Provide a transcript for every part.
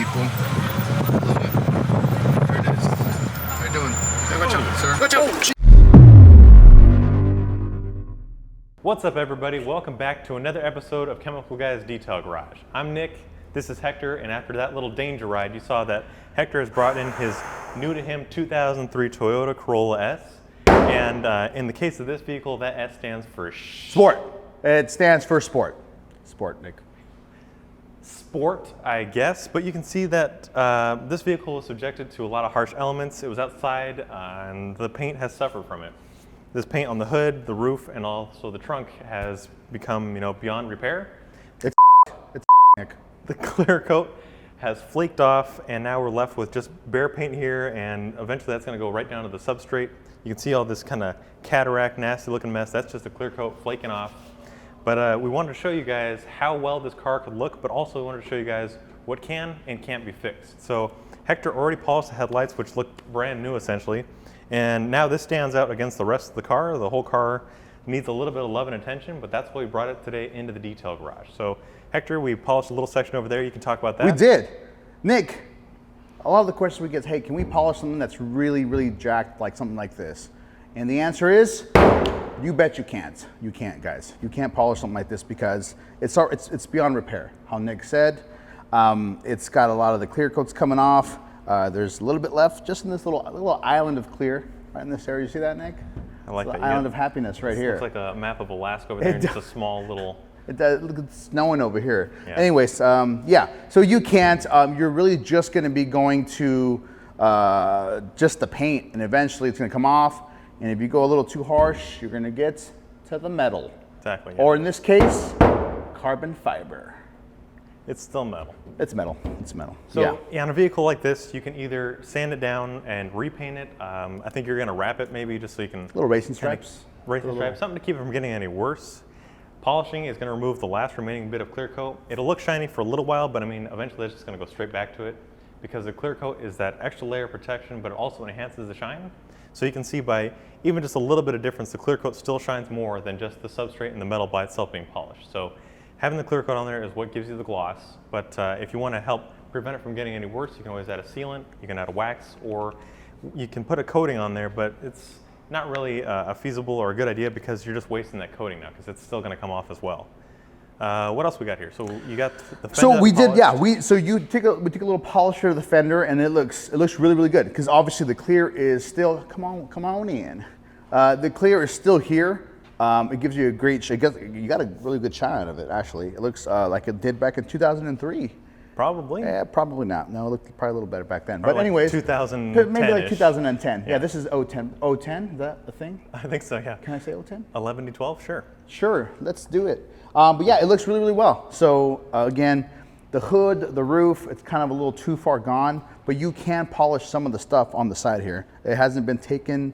people. Love it. There it is. How you doing? Watch out, sir. Watch out! What's up, everybody? Welcome back to another episode of Chemical Guy's Detail Garage. I'm Nick, this is Hector, and after that little danger ride, you saw that Hector has brought in his new to him 2003 Toyota Corolla S. And in the case of this vehicle, that S stands for sport. It stands for sport. Sport, Nick. Sport, I guess, but you can see that this vehicle was subjected to a lot of harsh elements. It was outside, and the paint has suffered from it. This paint on the hood, the roof, and also the trunk has become, beyond repair. It's Nick. The clear coat has flaked off, and now we're left with just bare paint here, and eventually that's going to go right down to the substrate. You can see all this kind of cataract, nasty looking mess. That's just the clear coat flaking off. But we wanted to show you guys how well this car could look, but also we wanted to show you guys what can and can't be fixed. So Hector already polished the headlights, which look brand new essentially. And now this stands out against the rest of the car. The whole car needs a little bit of love and attention, but that's why we brought it today into the detail garage. So Hector, we polished a little section over there. You can talk about that. We did. Nick, a lot of the questions we get is, hey, can we polish something that's really, really jacked, like something like this? And the answer is, you bet you can't. You can't, guys. You can't polish something like this because it's beyond repair. How Nick said, it's got a lot of the clear coats coming off. There's a little bit left just in this little island of clear right in this area. You see that, Nick? I like that. Island of happiness right here. Looks like a map of Alaska over there, and just a small little... It does. Look, it's snowing over here. Yeah. Anyways, yeah. So you can't. You're really just going to be going to just the paint, and eventually it's going to come off. And if you go a little too harsh, you're going to get to the metal. Exactly. Yeah. Or in this case, carbon fiber. It's still metal. It's metal. It's metal. So yeah, on a vehicle like this, you can either sand it down and repaint it. I think you're going to wrap it maybe just so you can... Little racing stripes. Racing stripes, something to keep it from getting any worse. Polishing is going to remove the last remaining bit of clear coat. It'll look shiny for a little while, but I mean, eventually it's just going to go straight back to it because the clear coat is that extra layer of protection, but it also enhances the shine. So you can see by even just a little bit of difference, the clear coat still shines more than just the substrate and the metal by itself being polished. So having the clear coat on there is what gives you the gloss, but if you want to help prevent it from getting any worse, you can always add a sealant, you can add a wax, or you can put a coating on there, but it's not really a feasible or a good idea because you're just wasting that coating now because it's still going to come off as well. What else we got here? So you got the fender. So we did, yeah. We took a little polisher of the fender, and it looks really, really good because obviously the clear is still come on in. The clear is still here. It gives you a great. You got a really good shine out of it. Actually, it looks like it did back in 2003. Probably. Yeah, probably not. No, it looked probably a little better back then. Probably but anyways, 2010. Maybe like 2010. Yeah, this is 010. 010, is that a thing? I think so, yeah. Can I say 010? 11 to 12, sure. Sure, let's do it. But yeah, it looks really, really well. So again, the hood, the roof, it's kind of a little too far gone, but you can polish some of the stuff on the side here. It hasn't been taken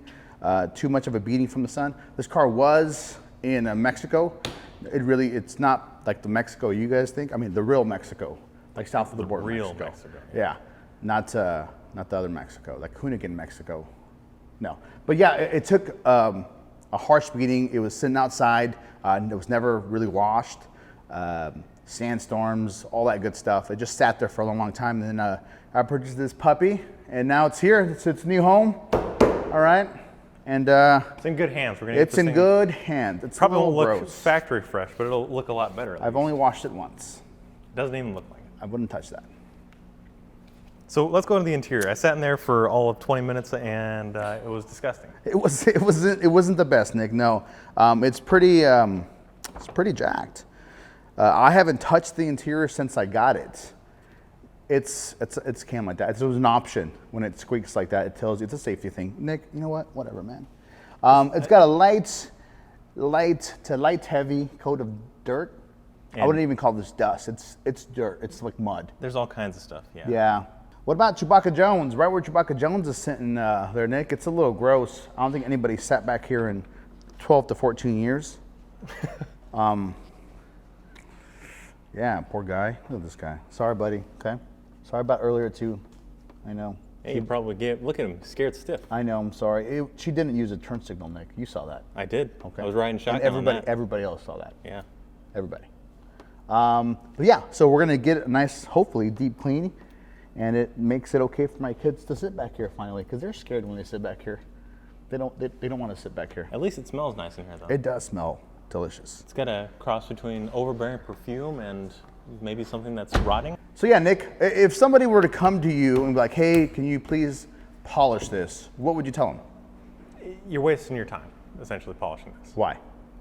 too much of a beating from the sun. This car was in Mexico. It's not like the Mexico you guys think. I mean, the real Mexico. Like south of the border, real Mexico. Yeah, not the other Mexico, like Hoonigan, Mexico. No, but yeah, it took a harsh beating. It was sitting outside. It was never really washed. Sandstorms, all that good stuff. It just sat there for a long, long time. And then I purchased this puppy, and now it's here. It's its new home. All right, and it's in good hands. We're gonna. It's in good hands. It's probably won't look gross. Factory fresh, but it'll look a lot better. I've only washed it once. It doesn't even look like it. I wouldn't touch that. So let's go to the interior. I sat in there for all of 20 minutes and it was disgusting. It wasn't the best, Nick. No, it's pretty jacked. I haven't touched the interior since I got it. It's cam like that. It was an option when it squeaks like that. It tells you it's a safety thing. Nick, you know what? Whatever, man. It's got a light to light heavy coat of dirt. I wouldn't even call this dust. It's dirt. It's like mud. There's all kinds of stuff. Yeah. Yeah. What about Chewbacca Jones? Right where Chewbacca Jones is sitting there, Nick. It's a little gross. I don't think anybody sat back here in 12 to 14 years. Yeah, poor guy. Look at this guy. Sorry, buddy. Okay. Sorry about earlier too. I know. Hey, you probably look at him, scared stiff. I know. I'm sorry. She didn't use a turn signal, Nick. You saw that. I did. Okay. I was riding shotgun. And everybody else saw that. Yeah. Everybody. But yeah, so we're gonna get a nice, hopefully deep clean, and it makes it okay for my kids to sit back here finally, because they're scared when they sit back here. They don't want to sit back here. At least it smells nice in here, though. It does smell delicious. It's got a cross between overbearing perfume and maybe something that's rotting. So yeah, Nick, if somebody were to come to you and be like, hey, can you please polish this? What would you tell them? You're wasting your time, essentially, polishing this. Why?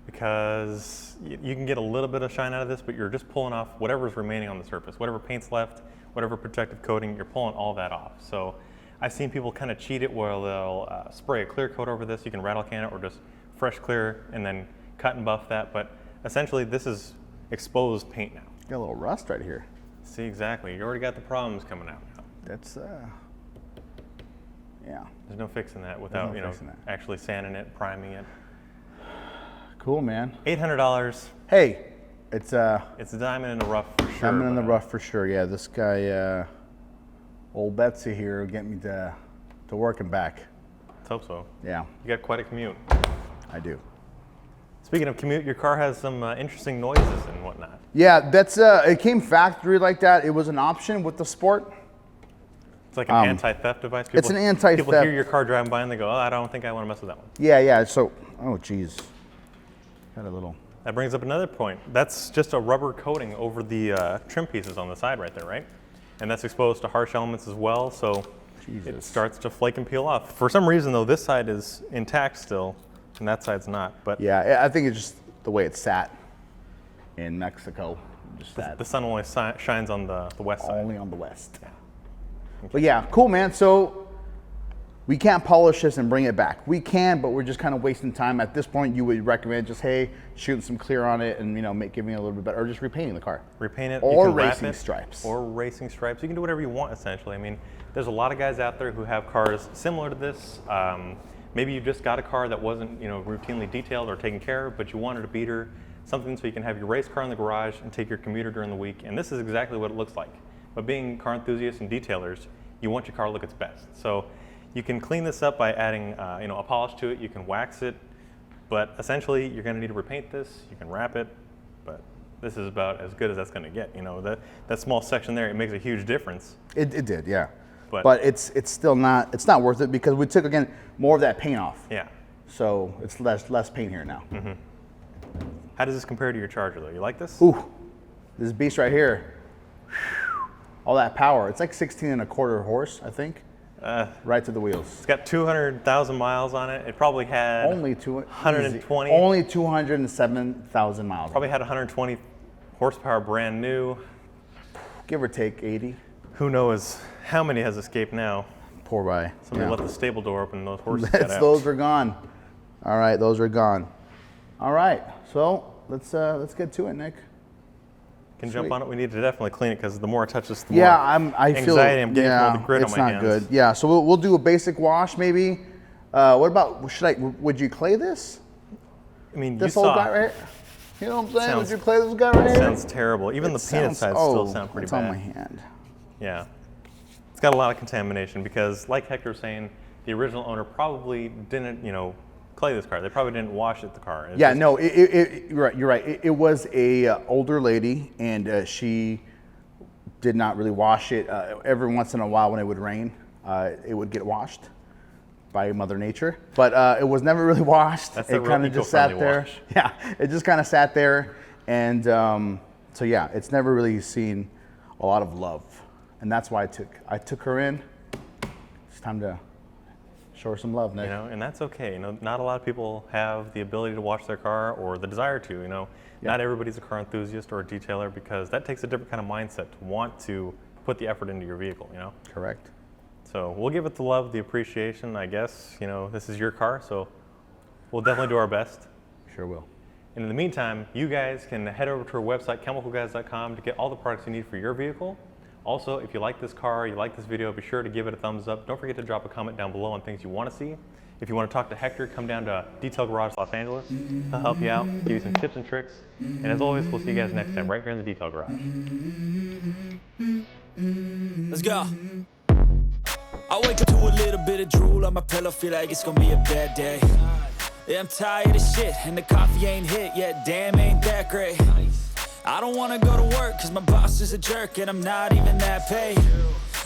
Because you can get a little bit of shine out of this, but you're just pulling off whatever's remaining on the surface. Whatever paint's left, whatever protective coating, you're pulling all that off. So I've seen people kind of cheat it where they'll spray a clear coat over this. You can rattle can it or just fresh clear and then cut and buff that. But essentially, this is exposed paint now. Got a little rust right here. See, exactly. You already got the problems coming out now. That's, yeah. There's no fixing that without, no fixing that. actually sanding it, priming it. Cool, man. $800. Hey, it's a diamond in the rough for sure. Diamond in the rough for sure. Yeah, this guy, old Betsy here, will get me to work and back. Let's hope so. Yeah. You got quite a commute. I do. Speaking of commute, your car has some interesting noises and whatnot. Yeah, that's it came factory like that. It was an option with the Sport. It's like an anti-theft device. It's an anti-theft. People hear your car driving by and they go, oh, I don't think I want to mess with that one. Yeah. So, oh geez, got a little. That brings up another point. That's just a rubber coating over the trim pieces on the side right there, right? And that's exposed to harsh elements as well, so it starts to flake and peel off. For some reason, though, this side is intact still, and that side's not. But yeah, I think it's just the way it sat in Mexico. Just that. The sun only shines on the west side. Only on the west. Yeah. But yeah, cool, man. So we can't polish this and bring it back. We can, but we're just kind of wasting time. At this point, you would recommend just, hey, shooting some clear on it and, giving it a little bit better, or just repainting the car. Repaint it. Or you can racing wrap it, stripes. Or racing stripes. You can do whatever you want, essentially. I mean, there's a lot of guys out there who have cars similar to this. Maybe you just got a car that wasn't, routinely detailed or taken care of, but you wanted a beater, something so you can have your race car in the garage and take your commuter during the week. And this is exactly what it looks like. But being car enthusiasts and detailers, you want your car to look its best. So you can clean this up by adding, a polish to it. You can wax it, but essentially you're going to need to repaint this. You can wrap it, but this is about as good as that's going to get. That small section there, it makes a huge difference. It did, yeah. But it's still not. It's not worth it because we took again more of that paint off. Yeah. So it's less paint here now. Mm-hmm. How does this compare to your Charger, though? You like this? Ooh, this beast right here. All that power. It's like 16.25 horse, I think. Right to the wheels. It's got 200,000 miles on it. It probably had only 120. Only 207,000 miles. Probably had 120 horsepower brand new. Give or take 80. Who knows how many has escaped now? Poor guy. Somebody left the stable door open and those horses got out. Those are gone. All right, those are gone. All right, so let's get to it, Nick. Can jump on it. We need to definitely clean it because the more I touch this, the more I feel anxiety I'm getting from all the grit on my hands. It's not good. Yeah, so we'll do a basic wash maybe. What about would you clay this? I mean, this old guy right? You know what I'm saying? Would you clay this guy right here? Sounds terrible. Even the painted sides still sound pretty bad. It's on my hand. Yeah, it's got a lot of contamination because, like Hector was saying, the original owner probably didn't, clay this car. They probably didn't wash the car. No, you're right. It was a older lady, and she did not really wash it. Every once in a while, when it would rain, it would get washed by Mother Nature. But it was never really washed. That's it kind of just sat there. Wash. Yeah, it just kind of sat there, and so yeah, it's never really seen a lot of love, and that's why I took her in. It's time to show her some love, Nick. And that's okay. Not a lot of people have the ability to wash their car or the desire to. Not everybody's a car enthusiast or a detailer because that takes a different kind of mindset to want to put the effort into your vehicle. Correct. So we'll give it the love, the appreciation, I guess. This is your car, so we'll definitely do our best. Sure will. And in the meantime, you guys can head over to our website, chemicalguys.com, to get all the products you need for your vehicle. Also, if you like this car, you like this video, be sure to give it a thumbs up. Don't forget to drop a comment down below on things you want to see. If you want to talk to Hector, come down to Detail Garage Los Angeles. He'll help you out, give you some tips and tricks. And as always, we'll see you guys next time right here in the Detail Garage. Let's go. I wake up to a little bit of drool on my pillow, feel like it's gonna be a bad day. Yeah, I'm tired of shit, and the coffee ain't hit yet, damn, ain't that great. I don't wanna go to work, cause my boss is a jerk, and I'm not even that paid.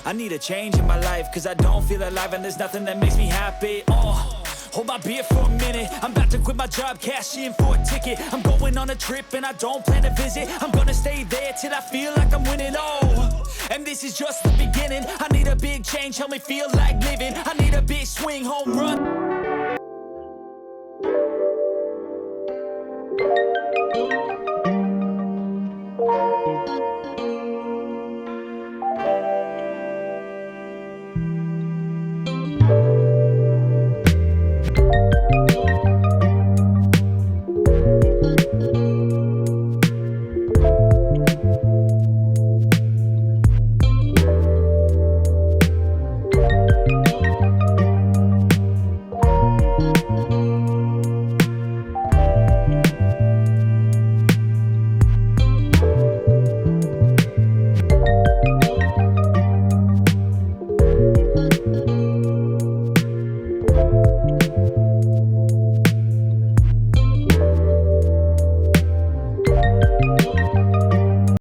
I need a change in my life, cause I don't feel alive and there's nothing that makes me happy. Oh, hold my beer for a minute. I'm about to quit my job, cash in for a ticket. I'm going on a trip and I don't plan to visit. I'm gonna stay there till I feel like I'm winning. Oh, and this is just the beginning. I need a big change, help me feel like living. I need a big swing, home run.